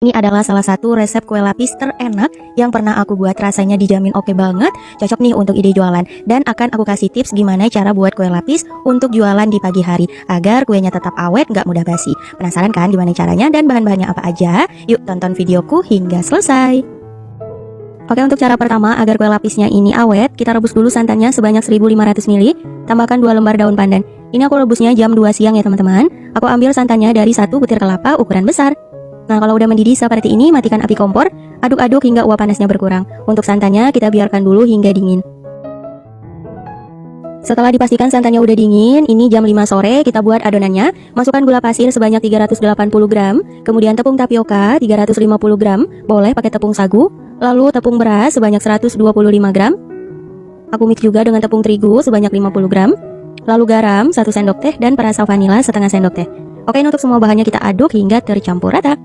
Ini adalah salah satu resep kue lapis terenak yang pernah aku buat, rasanya dijamin oke banget, cocok nih untuk ide jualan. Dan akan aku kasih tips gimana cara buat kue lapis untuk jualan di pagi hari, agar kuenya tetap awet, gak mudah basi. Penasaran kan gimana caranya dan bahan-bahannya apa aja? Yuk tonton videoku hingga selesai. Oke, untuk cara pertama agar kue lapisnya ini awet, kita rebus dulu santannya sebanyak 1500 ml, tambahkan 2 lembar daun pandan. Ini aku rebusnya jam 2 siang ya teman-teman. Aku ambil santannya dari 1 butir kelapa ukuran besar. Nah, kalau udah mendidih seperti ini, matikan api kompor, aduk-aduk hingga uap panasnya berkurang. Untuk santannya kita biarkan dulu hingga dingin. Setelah dipastikan santannya udah dingin, ini jam 5 sore, kita buat adonannya. Masukkan gula pasir sebanyak 380 gram, kemudian tepung tapioka 350 gram, boleh pakai tepung sagu, lalu tepung beras sebanyak 125 gram. Aku mix juga dengan tepung terigu sebanyak 50 gram, lalu garam 1 sendok teh dan perasa vanila setengah sendok teh. Oke, untuk semua bahannya kita aduk hingga tercampur rata.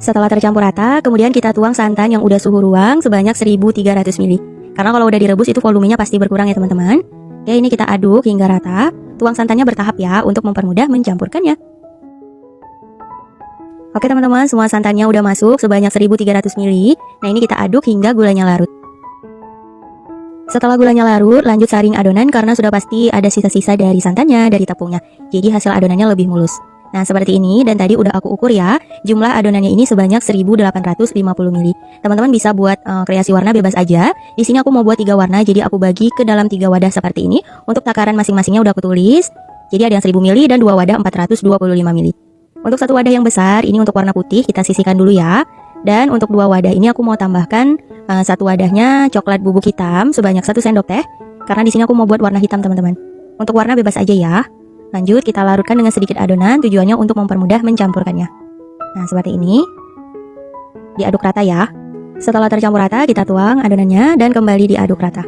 Setelah tercampur rata, kemudian kita tuang santan yang udah suhu ruang sebanyak 1300 ml. Karena kalau udah direbus itu volumenya pasti berkurang ya teman-teman. Oke, ini kita aduk hingga rata. Tuang santannya bertahap ya untuk mempermudah mencampurkannya. Oke teman-teman, semua santannya udah masuk sebanyak 1300 ml. Nah, ini kita aduk hingga gulanya larut. Setelah gulanya larut, lanjut saring adonan karena sudah pasti ada sisa-sisa dari santannya, dari tepungnya. Jadi hasil adonannya lebih mulus. Nah, seperti ini, dan tadi udah aku ukur ya, jumlah adonannya ini sebanyak 1850 ml. Teman-teman bisa buat kreasi warna bebas aja. Di sini aku mau buat 3 warna, jadi aku bagi ke dalam 3 wadah seperti ini. Untuk takaran masing-masingnya udah aku tulis. Jadi ada yang 1000 ml dan 2 wadah 425 ml. Untuk 1 wadah yang besar, ini untuk warna putih, kita sisihkan dulu ya. Dan untuk 2 wadah ini aku mau tambahkan 1 wadahnya coklat bubuk hitam sebanyak 1 sendok teh. Karena di sini aku mau buat warna hitam teman-teman. Untuk warna bebas aja ya. Lanjut kita larutkan dengan sedikit adonan, tujuannya untuk mempermudah mencampurkannya. Nah, seperti ini. Diaduk rata ya. Setelah tercampur rata, kita tuang adonannya dan kembali diaduk rata.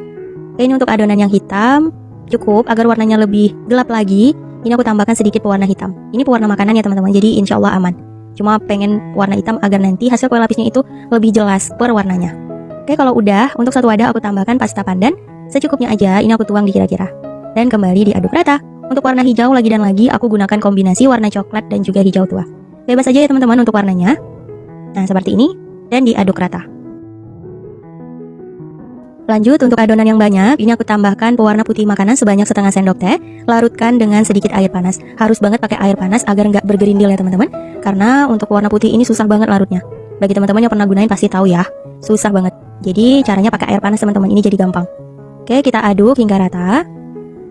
Oke, ini untuk adonan yang hitam cukup agar warnanya lebih gelap lagi. Ini aku tambahkan sedikit pewarna hitam. Ini pewarna makanan ya teman-teman, jadi insya Allah aman. Cuma pengen warna hitam agar nanti hasil kue lapisnya itu lebih jelas perwarnanya. Oke, kalau udah, untuk 1 wadah aku tambahkan pasta pandan secukupnya aja. Ini aku tuang di kira-kira. Dan kembali diaduk rata. Untuk warna hijau lagi dan lagi aku gunakan kombinasi warna coklat dan juga hijau tua. Bebas aja ya teman-teman untuk warnanya. Nah, seperti ini dan diaduk rata. Lanjut untuk adonan yang banyak, ini aku tambahkan pewarna putih makanan sebanyak setengah sendok teh. Larutkan dengan sedikit air panas. Harus banget pakai air panas agar nggak bergerindil ya teman-teman. Karena untuk warna putih ini susah banget larutnya. Bagi teman-teman yang pernah gunain pasti tahu ya, susah banget. Jadi caranya pakai air panas teman-teman, ini jadi gampang. Oke, kita aduk hingga rata.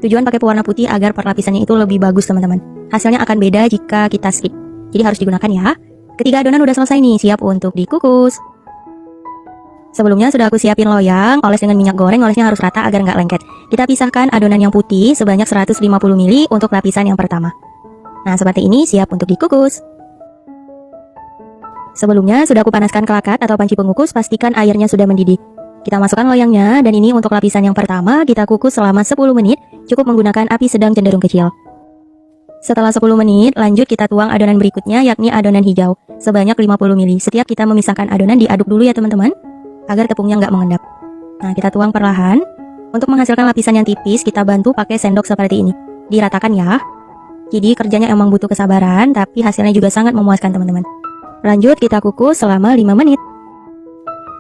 Tujuan pakai pewarna putih agar perlapisannya itu lebih bagus teman-teman. Hasilnya akan beda jika kita skip. Jadi harus digunakan ya. Ketiga adonan udah selesai nih, siap untuk dikukus. Sebelumnya sudah aku siapin loyang, oles dengan minyak goreng, olesnya harus rata agar nggak lengket. Kita pisahkan adonan yang putih sebanyak 150 ml untuk lapisan yang pertama. Nah, seperti ini siap untuk dikukus. Sebelumnya sudah aku panaskan kelakat atau panci pengukus, pastikan airnya sudah mendidih. Kita masukkan loyangnya, dan ini untuk lapisan yang pertama kita kukus selama 10 menit, cukup menggunakan api sedang cenderung kecil. Setelah 10 menit, lanjut kita tuang adonan berikutnya, yakni adonan hijau, sebanyak 50 ml. Setiap kita memisahkan adonan, diaduk dulu ya teman-teman, agar tepungnya nggak mengendap. Nah, kita tuang perlahan. Untuk menghasilkan lapisan yang tipis, kita bantu pakai sendok seperti ini. Diratakan ya. Jadi kerjanya emang butuh kesabaran, tapi hasilnya juga sangat memuaskan teman-teman. Lanjut kita kukus selama 5 menit.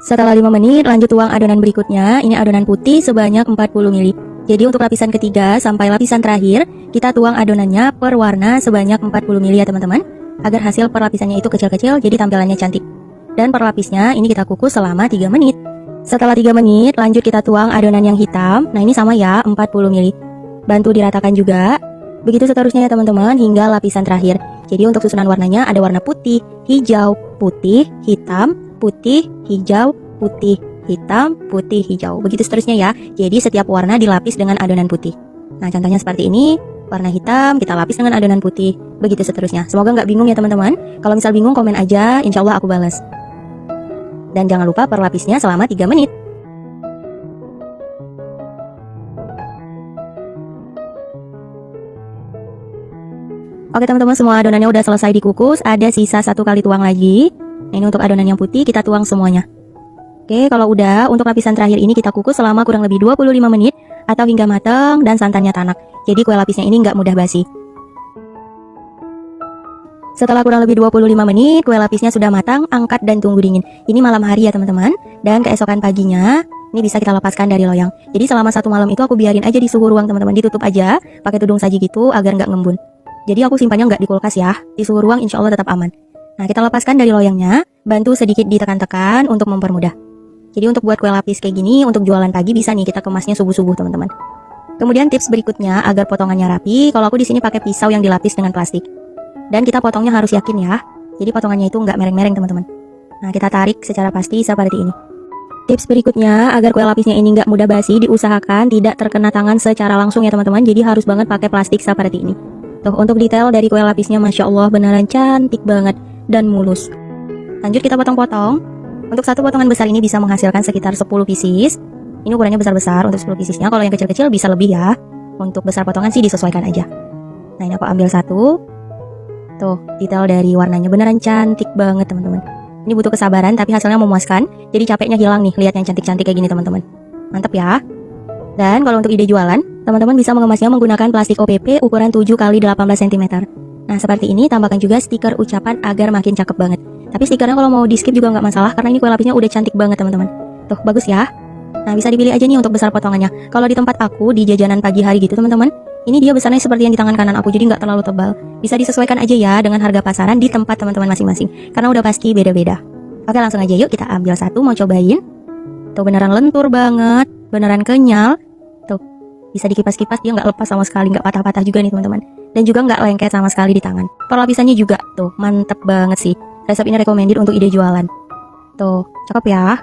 Setelah 5 menit, lanjut tuang adonan berikutnya. Ini adonan putih sebanyak 40 ml. Jadi untuk lapisan ketiga sampai lapisan terakhir, kita tuang adonannya per warna sebanyak 40 ml ya teman-teman, agar hasil perlapisannya itu kecil-kecil, jadi tampilannya cantik. Dan per lapisnya ini kita kukus selama 3 menit. Setelah 3 menit, lanjut kita tuang adonan yang hitam. Nah, ini sama ya, 40 ml. Bantu diratakan juga. Begitu seterusnya ya teman-teman, hingga lapisan terakhir. Jadi untuk susunan warnanya ada warna putih, hijau, putih, hitam, putih, hijau, putih, hitam, putih, hijau. Begitu seterusnya ya. Jadi setiap warna dilapis dengan adonan putih. Nah, contohnya seperti ini. Warna hitam kita lapis dengan adonan putih. Begitu seterusnya. Semoga nggak bingung ya teman-teman. Kalau misal bingung komen aja, insya Allah aku balas. Dan jangan lupa perlapisnya selama 3 menit. Oke teman-teman, semua adonannya udah selesai dikukus. Ada sisa 1 kali tuang lagi. Nah, ini untuk adonan yang putih kita tuang semuanya. Oke, kalau udah, untuk lapisan terakhir ini kita kukus selama kurang lebih 25 menit atau hingga matang dan santannya tanak. Jadi kue lapisnya ini nggak mudah basi. Setelah kurang lebih 25 menit, kue lapisnya sudah matang, angkat dan tunggu dingin. Ini malam hari ya teman-teman. Dan keesokan paginya, ini bisa kita lepaskan dari loyang. Jadi selama 1 malam itu aku biarin aja di suhu ruang teman-teman. Ditutup aja, pakai tudung saji gitu agar nggak ngembun. Jadi aku simpannya nggak di kulkas ya. Di suhu ruang insya Allah tetap aman. Nah, kita lepaskan dari loyangnya, bantu sedikit ditekan-tekan untuk mempermudah. Jadi untuk buat kue lapis kayak gini, untuk jualan pagi bisa nih kita kemasnya subuh-subuh teman-teman. Kemudian tips berikutnya agar potongannya rapi, kalau aku di sini pakai pisau yang dilapis dengan plastik. Dan kita potongnya harus yakin ya. Jadi potongannya itu nggak mereng-mereng teman-teman. Nah, kita tarik secara pasti seperti ini. Tips berikutnya agar kue lapisnya ini nggak mudah basi, diusahakan tidak terkena tangan secara langsung ya teman-teman. Jadi harus banget pakai plastik seperti ini. Tuh, untuk detail dari kue lapisnya Masya Allah beneran cantik banget dan mulus. Lanjut kita potong-potong. Untuk satu potongan besar ini bisa menghasilkan sekitar 10 pieces. Ini ukurannya besar-besar untuk 10 piecesnya. Kalau yang kecil-kecil bisa lebih ya. Untuk besar potongan sih disesuaikan aja. Nah, ini aku ambil satu. Tuh, detail dari warnanya beneran cantik banget teman-teman. Ini butuh kesabaran tapi hasilnya memuaskan. Jadi capeknya hilang nih, lihat yang cantik-cantik kayak gini teman-teman. Mantap ya. Dan kalau untuk ide jualan, teman-teman bisa mengemasnya menggunakan plastik OPP ukuran 7x18 cm. Nah, seperti ini tambahkan juga stiker ucapan agar makin cakep banget. Tapi stikernya kalau mau di skip juga nggak masalah karena ini kue lapisnya udah cantik banget teman-teman. Tuh, bagus ya. Nah, bisa dipilih aja nih untuk besar potongannya. Kalau di tempat aku di jajanan pagi hari gitu teman-teman, ini dia besarnya seperti yang di tangan kanan aku, jadi nggak terlalu tebal. Bisa disesuaikan aja ya dengan harga pasaran di tempat teman-teman masing-masing, karena udah pasti beda-beda. Oke, langsung aja yuk kita ambil satu, mau cobain. Tuh, beneran lentur banget, beneran kenyal. Tuh, bisa dikipas-kipas, dia nggak lepas sama sekali, nggak patah-patah juga nih teman-teman. Dan juga nggak lengket sama sekali di tangan. Perlapisannya juga, tuh, mantep banget sih. Resep ini recommended untuk ide jualan. Tuh, cakep ya.